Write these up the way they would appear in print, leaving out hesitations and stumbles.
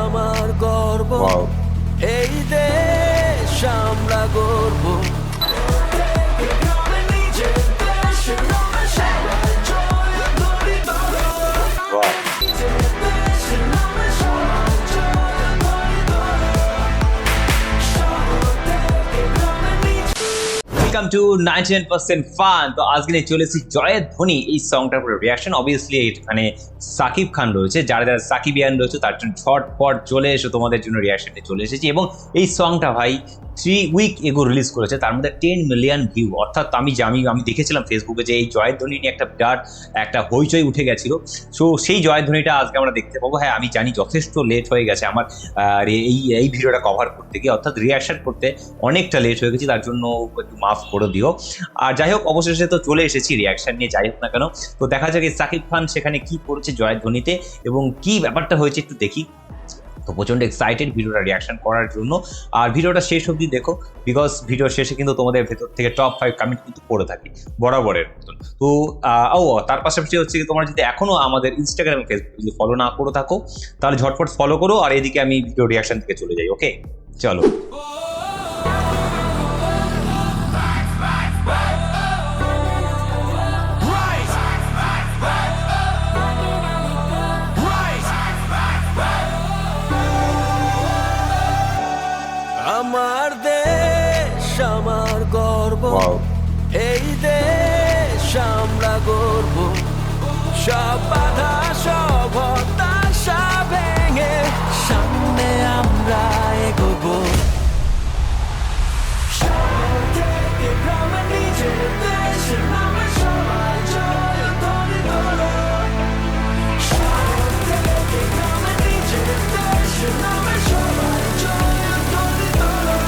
আমার গর্ব, এই দেশ আমরা গর্ব। Welcome to 99% fun. তো আজকে নিয়ে চলে এসেছি জয়ের ধ্বনি এই সংটার উপরে রিয়াকশন। অবভিয়াসলি এখানে সাকিব খান রয়েছে, যারা যারা সাকিবিয়ান রয়েছে তার জন্য ঝটপট চলে এসে তোমাদের জন্য রিয়াকশনে চলে এসেছি। এবং এই সংটা ভাই 3 উইক এগো রিলিজ করেছে, তার মধ্যে 10 মিলিয়ন ভিউ। অর্থাৎ আমি দেখেছিলাম ফেসবুকে যে এই জয়ের ধ্বনি নিয়ে একটা বিরাট একটা হইচই উঠে গেছিল। সো সেই জয়ের ধ্বনিটা আজকে আমরা দেখতে পাবো। হ্যাঁ, আমি জানি যথেষ্ট লেট হয়ে গেছে আমার এই ভিডিওটা কভার করতে গিয়ে, অর্থাৎ রিয়াকশন করতে অনেকটা লেট হয়ে গেছে, তার জন্য একটু মাফ করে দিও। আর যাই হোক, অবশেষে তো চলে এসেছি রিয়াকশন নিয়ে, যাই হোক না কেন। তো দেখা যাক এই সাকিব খান সেখানে কি করেছে জয়ের ধ্বনিতে এবং কি ব্যাপারটা হয়েছে একটু দেখি। তো প্রচণ্ড এক্সাইটেড ভিডিওটা রিয়াকশন করার জন্য। আর ভিডিওটা শেষ অবধি দেখো, বিকজ ভিডিওর শেষে কিন্তু তোমাদের ভেতর থেকে টপ 5 কমেন্ট কিন্তু পড়ে থাকি বরাবরের মতন। তো তার পাশাপাশি হচ্ছে কি, তোমরা যদি এখনও আমাদের ইনস্টাগ্রাম ফেসবুক যদি ফলো না করে থাকো তাহলে ঝটপট ফলো করো। আর এদিকে আমি ভিডিও রিয়াকশন থেকে চলে যাই। ওকে, চলো। আমার দেশ আমার গর্ব, এই দেশ আমরা গর্ব। সব বাধা সব হতাশা ভেঙে সামনে আমরা এগোবো। শহর থেকে গ্রামে নিজের দেশের নামে সবাই জয়ধ্বনি তোলো। শহর থেকে গ্রামে নিজের দেশের নামে সবাই জয়ধ্বনি তোলো।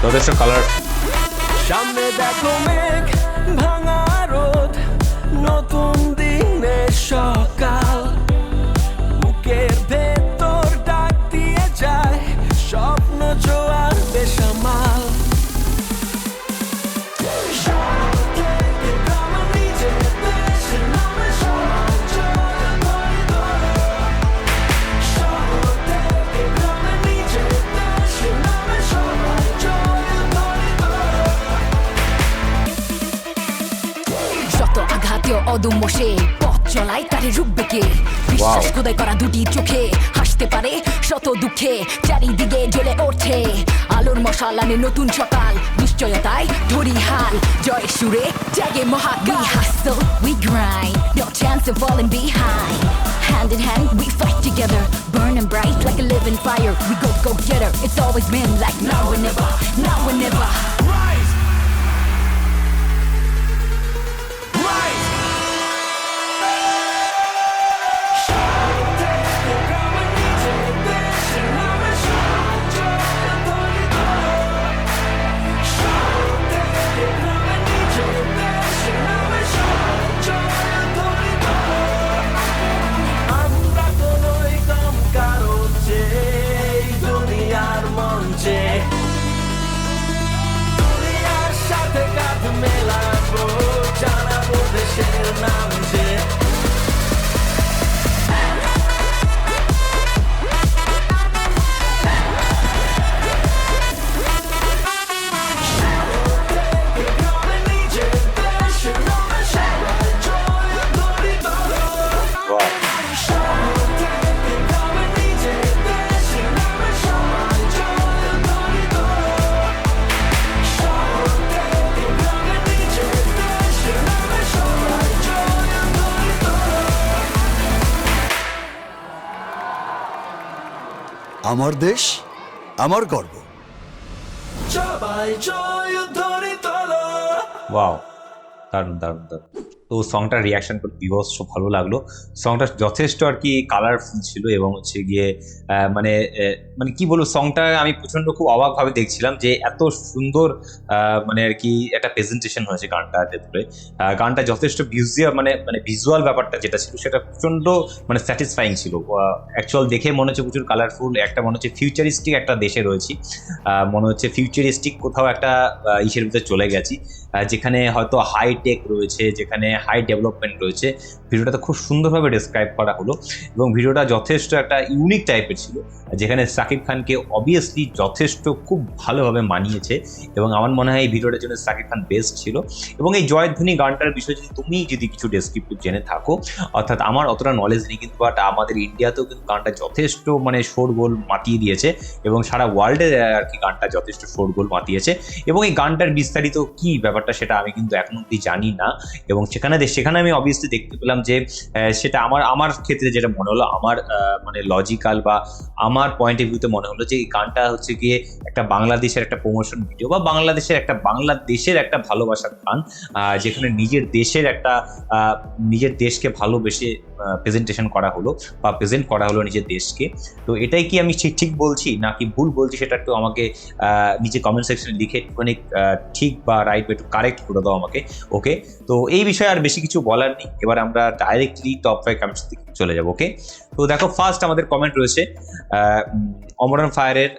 যথেষ্ট কালার। সামনে দেখো মেঘ ভাঙা রোদ, নতুন দিনের সকাল। বুকের ভেতর ডাক দিয়ে যায় স্বপ্ন জোয়ার বেসামাল। শহর থেকে গ্রামে নিজের দেশের নামে সবাই জয়ধ্বনি তোলো। শহর থেকে গ্রামে নিজের দেশের নামে সবাই জয়ধ্বনি তোলো। যত আঘাতেও অদম্য সে পথ চলাই তারে রুখবে কে? বিশ্বাস খোদাই করা দুটি চোখে হাসতে পারে শত দুঃখে, চারিদিকে জ্বলে ওঠে আলোর মশালানে নতুন সকাল। নিশ্চয়তায় ধরি হাল, জয় সুরে জাগে মহাকাল। We hustle, we grind, no chance of falling behind. Hand in hand we fight together, burning bright like a living fire. We go getter, it's always been like now or never, now or never. Rise! Rise! শহর থেকে গ্রামে নিজের দেশের নামে সবাই জয়ধ্বনি তোলো। শহর থেকে গ্রামে নিজের দেশের নামে সবাই জয়ধ্বনি তোলো। আমরা কোনোই কম কারোর চেয়ে এই দুনিয়ার মঞ্চে, দুনিয়ার সাথে কাঁধ মেলাবো, জানাবো দেশের নাম যে। গ্রামে নিজের দেশের নামে সবাই জয়ধ্বনি তোলো। শহর থেকে গ্রামে নিজের দেশের নামে সবাই জয়ধ্বনি তোলো। শহর থেকে গ্রামে নিজের দেশের নামে সবাই জয়ধ্বনি তোলো। আমার দেশ আমার গর্ব। সবাই জয়ধ্বনি তোলো। ওয়াও, দারুণ দারুণ দারুণ। তো সংটার রিয়াকশন করে বিভৎস ভালো লাগলো। সংটা যথেষ্ট আর কি কালারফুল ছিল এবং হচ্ছে গিয়ে মানে মানে কি বলবো, সংটা আমি প্রচন্ড খুব অবাকভাবে দেখছিলাম যে এত সুন্দর মানে আর কি একটা প্রেজেন্টেশন হয়েছে গানটাতে ধরে। গানটা যথেষ্ট মানে ভিজুয়াল ব্যাপারটা যেটা ছিল সেটা প্রচন্ড মানে স্যাটিসফাইং ছিল। অ্যাকচুয়াল দেখে মনে হচ্ছে প্রচুর কালারফুল, একটা মনে হচ্ছে ফিউচারিস্টিক একটা দেশে রয়েছি, মনে হচ্ছে ফিউচারিস্টিক কোথাও একটা ইসের ভিতরে চলে গেছি, যেখানে হয়তো হাইটেক রয়েছে, যেখানে হাই ডেভেলপমেন্ট রয়েছে। ভিডিওটাতে খুব সুন্দরভাবে ডেসক্রাইব করা হলো এবং ভিডিওটা যথেষ্ট একটা ইউনিক টাইপের ছিল, যেখানে শাকিব খানকে অবভিয়াসলি যথেষ্ট খুব ভালোভাবে মানিয়েছে এবং আমার মনে হয় এই ভিডিওটার জন্য শাকিব খান বেস্ট ছিল। এবং এই জয়ধ্বনি গানটার বিষয়ে যদি কিছু ডেসক্রিপটিভ জেনে থাকো, অর্থাৎ আমার অতটা নলেজ নেই কিন্তু বাট আমাদের ইন্ডিয়াতেও কিন্তু গানটা যথেষ্ট মানে শোরগোল মাতিয়ে দিয়েছে এবং সারা ওয়ার্ল্ডে আর কি গানটা যথেষ্ট শোরগোল মাতিয়েছে। এবং এই গানটার বিস্তারিত কি ব্যাপারটা সেটা আমি কিন্তু এখন অব্দি জানি না এবং সেখানে আমি অবভিয়াসলি দেখতে পেলাম যে সেটা আমার ক্ষেত্রে যেটা মনে হলো, আমার মানে লজিক্যাল বা আমার পয়েন্ট অফ ভিউতে মনে হলো যে এই গানটা হচ্ছে গিয়ে একটা বাংলাদেশের একটা প্রমোশন ভিডিও বা বাংলাদেশের একটা ভালোবাসার গান, যেখানে নিজের দেশকে ভালোবেসে প্রেজেন্টেশন করা হলো বা প্রেজেন্ট করা হলো নিজের দেশকে। তো এটাই কি আমি ঠিক বলছি নাকি ভুল বলছি সেটা একটু আমাকে নিচে কমেন্ট সেকশনে লিখে একটুখানি ঠিক বা রাইট বা একটু কারেক্ট করে দাও আমাকে। ওকে, তো এই বিষয়ে আর বেশি কিছু বলার নেই, এবার আমরা ডাইরেক্টলি টপ 5 কমেন্টস দিকে চলে যাবো। ওকে, তো দেখো ফার্স্ট আমাদের কমেন্ট রয়েছে অমরন ফায়ারের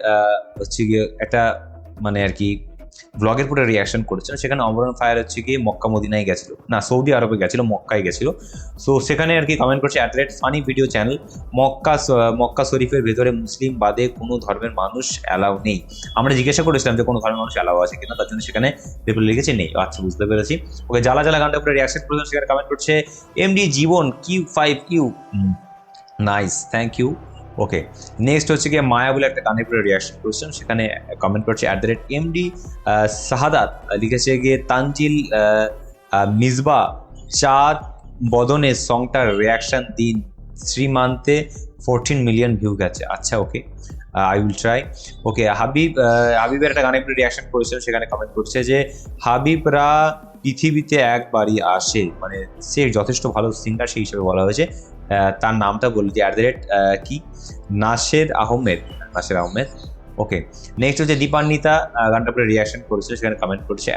হচ্ছে গিয়ে একটা মানে আর কি ব্লগের পুরো রিয়াকশন করেছিল। সেখানে অমরন ফায়ার হচ্ছে গিয়ে মক্কা মদিনায় গেছিল, না সৌদি আরবে গেছিল, মক্কায় গেছিল। সো সেখানে আর কি কমেন্ট করছে @ফানি ভিডিও চ্যানেল, মক্কা শরীফের ভেতরে মুসলিম বাদে কোনো ধর্মের মানুষ অ্যালাউ নেই। আমরা জিজ্ঞাসা করেছিলাম যে কোনো ধর্মের মানুষ অ্যালাউ আছে কিনা, তার জন্য সেখানে রিপ্লাই লিখেছে নেই। আচ্ছা, বুঝতে পেরেছি। ওকে, জ্বালা জ্বালা গানটা পুরো রিয়াকশন করেছিল। সেখানে কমেন্ট করছে MD Jibon Q5U, nice, thank you. Okay, next হচ্ছে গিয়ে মায়া বলে একটা গানের উপরে রিয়াকশন করছেন, সেখানে কমেন্ট করছে @MD শাহাদাত, লিখেছে গিয়ে তানজিল মিসবা চাঁদ বদনের সংটার রিয়াকশন দিন 3 মান্থে 14 মিলিয়ন ভিউ গেছে। আচ্ছা, ওকে, আই উইল ট্রাই। ওকে, হাবিবের একটা গানের উপরে রিয়াকশন করেছিল, সেখানে কমেন্ট করছে যে হাবিবরা পৃথিবীতে একবারই আসে, মানে সে যথেষ্ট ভালো সিঙ্গার সেই হিসেবে বলা হয়েছে। তার নামটা বলি যে কি নাসের আহমেদ। ওকে, নেক্সট হচ্ছে দীপান্বিতা গানটার উপরে রিয়াকশন করেছিল, সেখানে কমেন্ট করছে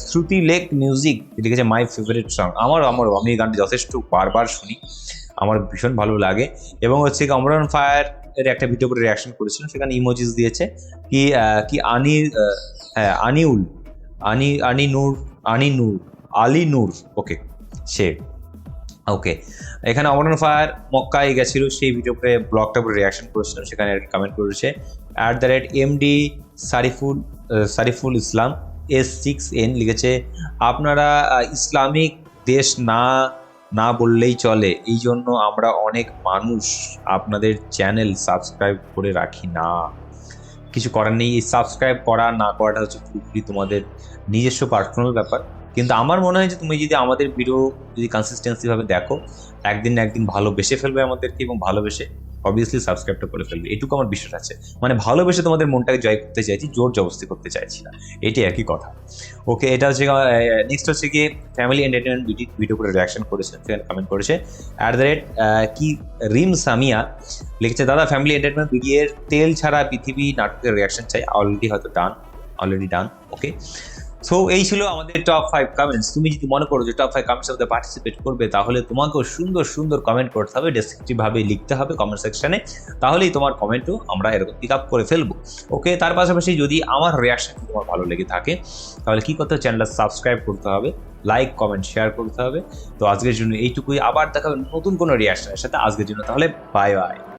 শ্রুতি লেক মিউজিক, লিখেছে মাই ফেভারিট সং। আমি এই গানটা যথেষ্ট বারবার শুনি, আমার ভীষণ ভালো লাগে। এবং হচ্ছে অমরন ফায়ার এর একটা ভিডিও করে রিয়াকশন করেছিল, সেখানে ইমোজিস দিয়েছে কি আলী নূর। ওকে, সে ওকে, এখানে অমরন ফায়ার মক্কায় গেছিল, সেই ভিডিও করে ব্লগটা করে রিয়াকশন করেছিল, সেখানে আর কি কমেন্ট করেছে @MD সারিফুল ইসলাম S6N, লিখেছে আপনারা ইসলামিক দেশ না বললেই চলে, এই জন্য আমরা অনেক মানুষ আপনাদের চ্যানেল সাবস্ক্রাইব করে রাখি না। কিছু করার নেই, এই সাবস্ক্রাইব করা না করাটা হচ্ছে পুরোপুরি তোমাদের নিজস্ব পার্সোনাল ব্যাপার। কিন্তু আমার মনে হয় যে তুমি যদি আমাদের ভিডিও যদি কনসিস্টেন্সিভাবে দেখো, একদিন না একদিন ভালোবেসে ফেলবে আমাদেরকে এবং ভালোবেসে অবভিয়াসলি সাবস্ক্রাইবটা করে ফেলবে, এটুকু আমার বিশ্বাস আছে। মানে ভালোবেসে তোমাদের মনটাকে জয় করতে চাইছি, জোর জবরদস্তি করতে চাইছি না, এটাই একই কথা। ওকে, এটা হচ্ছে নেক্সট হচ্ছে গিয়ে ফ্যামিলি এন্টারটেনমেন্ট ভিডিও করে রিয়াকশন করেছে, সেখানে কমেন্ট করেছে কি রিম সামিয়া, লিখেছে দাদা ফ্যামিলি এন্টারটেনমেন্ট ভিডিওর তেল ছাড়া পৃথিবী নাটকের রিয়াকশন চাই, অলরেডি ডান। ওকে, সো এই ছিল আমাদের টপ 5 কমেন্টস। তুমি যদি মনে করো যে টপ 5 কমেন্টসের মধ্যে পার্টিসিপেট করবে, তাহলে তোমাকেও সুন্দর সুন্দর কমেন্ট করতে হবে, ডেসক্রিপটিভভাবে লিখতে হবে কমেন্ট সেকশনে, তাহলেই তোমার কমেন্টও আমরা এরকম পিক আপ করে ফেলবো। ওকে, তার পাশাপাশি যদি আমার রিয়াকশন তোমার ভালো লেগে থাকে, তাহলে কী করতে হবে, চ্যানেলটা সাবস্ক্রাইব করতে হবে, লাইক কমেন্ট শেয়ার করতে হবে। তো আজকের জন্য এইটুকুই, আবার দেখা হবে নতুন কোনো রিয়াকশনের সাথে। আজকের জন্য তাহলে বাই বাই।